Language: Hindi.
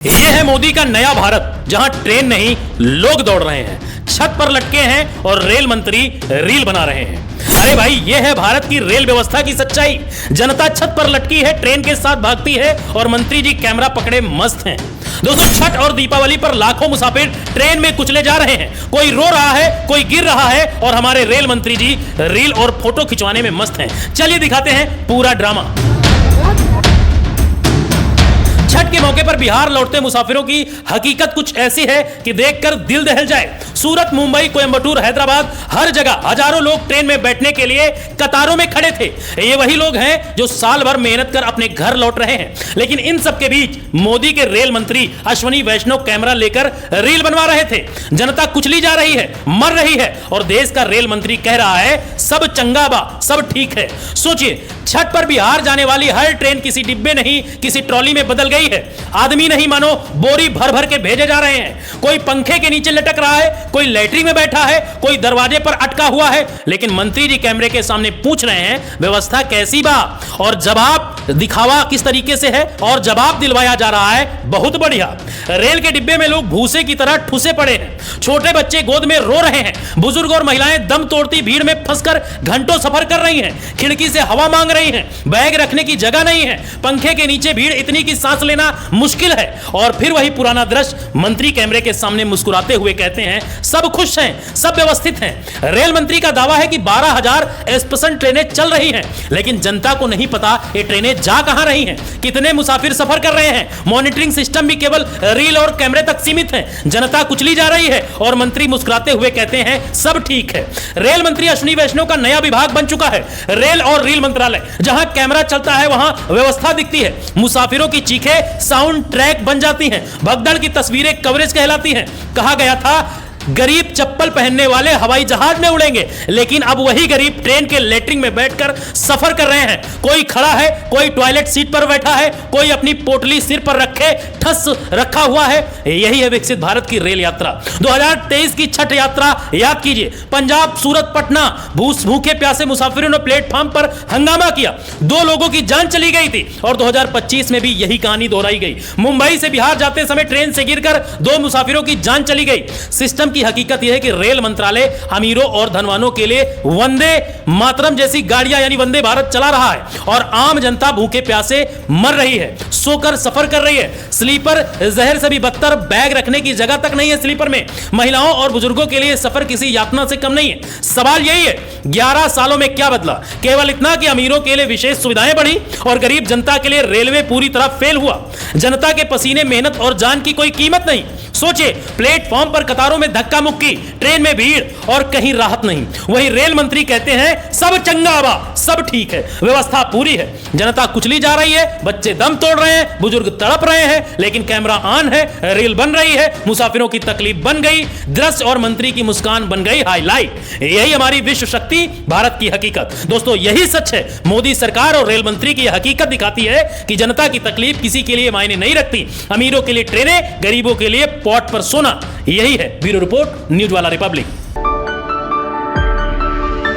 ये है मोदी का नया भारत, जहां ट्रेन नहीं लोग दौड़ रहे हैं, छत पर लटके हैं और रेल मंत्री रील बना रहे हैं। अरे भाई, ये है भारत की रेल व्यवस्था की सच्चाई। जनता छत पर लटकी है, ट्रेन के साथ भागती है और मंत्री जी कैमरा पकड़े मस्त हैं। दोस्तों, छठ और दीपावली पर लाखों मुसाफिर ट्रेन में कुचले जा रहे हैं। कोई रो रहा है, कोई गिर रहा है और हमारे रेल मंत्री जी रील और फोटो खिंचवाने में मस्त हैं। चलिए दिखाते हैं पूरा ड्रामा। छठ के मौके पर बिहार लौटते मुसाफिरों की हकीकत कुछ ऐसी है कि देखकर दिल दहल जाए। सूरत, मुंबई, कोयंबटूर, हैदराबाद, हर जगह हजारों लोग ट्रेन में बैठने के लिए कतारों में खड़े थे। ये वही लोग हैं जो साल भर मेहनत कर अपने घर लौट रहे हैं। लेकिन इन सब के बीच मोदी के रेल मंत्री अश्विनी वैष्णव कैमरा लेकर रील बनवा रहे थे। जनता कुचली जा रही है, मर रही है और देश का रेल मंत्री कह रहा है सब चंगा बा, सब ठीक है। सोचिए, छठ पर बिहार जाने वाली हर ट्रेन किसी डिब्बे नहीं, किसी ट्रॉली में बदल गई है। आदमी नहीं मानो, बोरी भर भर के भेजे जा रहे हैं। कोई पंखे के नीचे लटक रहा है, कोई लैट्रिन में बैठा है, कोई दरवाजे पर अटका हुआ है। लेकिन मंत्री जी कैमरे के सामने पूछ रहे हैं व्यवस्था कैसी बा, और जवाब दिखावा किस तरीके से है और जवाब दिलवाया जा रहा है बहुत बढ़िया। रेल के डिब्बे में लोग भूसे की तरह ठुसे पड़े हैं, छोटे बच्चे गोद में रो रहे हैं, बुजुर्ग और महिलाएं दम तोड़ती भीड़ में फंसकर घंटों सफर कर रही हैं, खिड़की से हवा मांग रही हैं, बैग रखने की जगह नहीं है, पंखे के नीचे भीड़ इतनी की सांस लेना मुश्किल है। और फिर वही पुराना दृश्य, मंत्री कैमरे के सामने मुस्कुराते हुए कहते हैं सब खुश हैं, सब व्यवस्थित हैं। रेल मंत्री का दावा है कि 12,000 स्पेशल ट्रेनें चल रही हैं, लेकिन जनता को नहीं पता ये ट्रेनें जा कहां रही हैं, कितने मुसाफिर सफर कर रहे हैं। मॉनिटरिंग सिस्टम भी केवल रील और कैमरे तक सीमित है। जनता कुचली जा रही है और मंत्री मुस्कुराते हुए कहते हैं सब ठीक है। रेल मंत्री अश्विनी वैष्णव का नया विभाग बन चुका है, रेल और रील मंत्रालय। जहां कैमरा चलता है वहां व्यवस्था दिखती है, मुसाफिरों की चीखें साउंड ट्रैक बन जाती हैं, भगदड़ की तस्वीरें कवरेज कहलाती हैं। कहा गया था गरीब चप्पल पहनने वाले हवाई जहाज में उड़ेंगे, लेकिन अब वही गरीब ट्रेन के लैट्रिन में बैठकर सफर कर रहे हैं। कोई खड़ा है, कोई टॉयलेट सीट पर बैठा है, कोई अपनी पोटली सिर पर रखे ठस रखा हुआ है। यही है विकसित भारत की रेल यात्रा। 2023 की छठ यात्रा याद कीजिए। पंजाब, सूरत, पटना, भूखे प्यासे मुसाफिरों ने प्लेटफॉर्म पर हंगामा किया, 2 लोगों की जान चली गई थी। और 2025 में भी यही कहानी दोहराई गई। मुंबई से बिहार जाते समय ट्रेन से गिरकर 2 मुसाफिरों की जान चली गई। सिस्टम की हकीकत यह है कि रेल मंत्रालय अमीरों और धनवानों के लिए वंदे मातरम जैसी गाड़ियां यानी वंदे भारत चला रहा है और आम जनता भूखे प्यासे मर रही है, सोकर सफर कर रही है। स्लीपर जहर से भी बदतर, बैग रखने की जगह तक नहीं है स्लीपर में। महिलाओं और बुजुर्गों के लिए सफर किसी यातना से कम नहीं है। सवाल यही है 11 सालों में क्या बदला? केवल इतना कि अमीरों के लिए विशेष सुविधाएं बढ़ी और गरीब जनता के लिए रेलवे पूरी तरह फेल हुआ। जनता के पसीने, मेहनत और जान की कोई कीमत नहीं। सोचिए, प्लेटफॉर्म पर कतारों में धक्का मुक्की, ट्रेन में भीड़ और कहीं राहत नहीं। वही रेल मंत्री कहते हैं सब चंगा बा, सब ठीक है, व्यवस्था पूरी है। जनता कुचली जा रही है, बच्चे दम तोड़ रहे हैं, बुजुर्ग तड़प रहे हैं, लेकिन कैमरा ऑन है, रील बन रही है, मुसाफिरों की तकलीफ बन गई दृश्य और मंत्री की मुस्कान बन गई हाईलाइट। यही हमारी विश्व शक्ति भारत की हकीकत। दोस्तों, यही सच है। मोदी सरकार और रेल मंत्री की हकीकत दिखाती है कि जनता की तकलीफ किसी के लिए मायने नहीं रखती। अमीरों के लिए ट्रेनें, गरीबों के लिए पॉट पर सोना। यही है ब्यूरो रिपोर्ट, न्यूज़ वाला रिपब्लिक।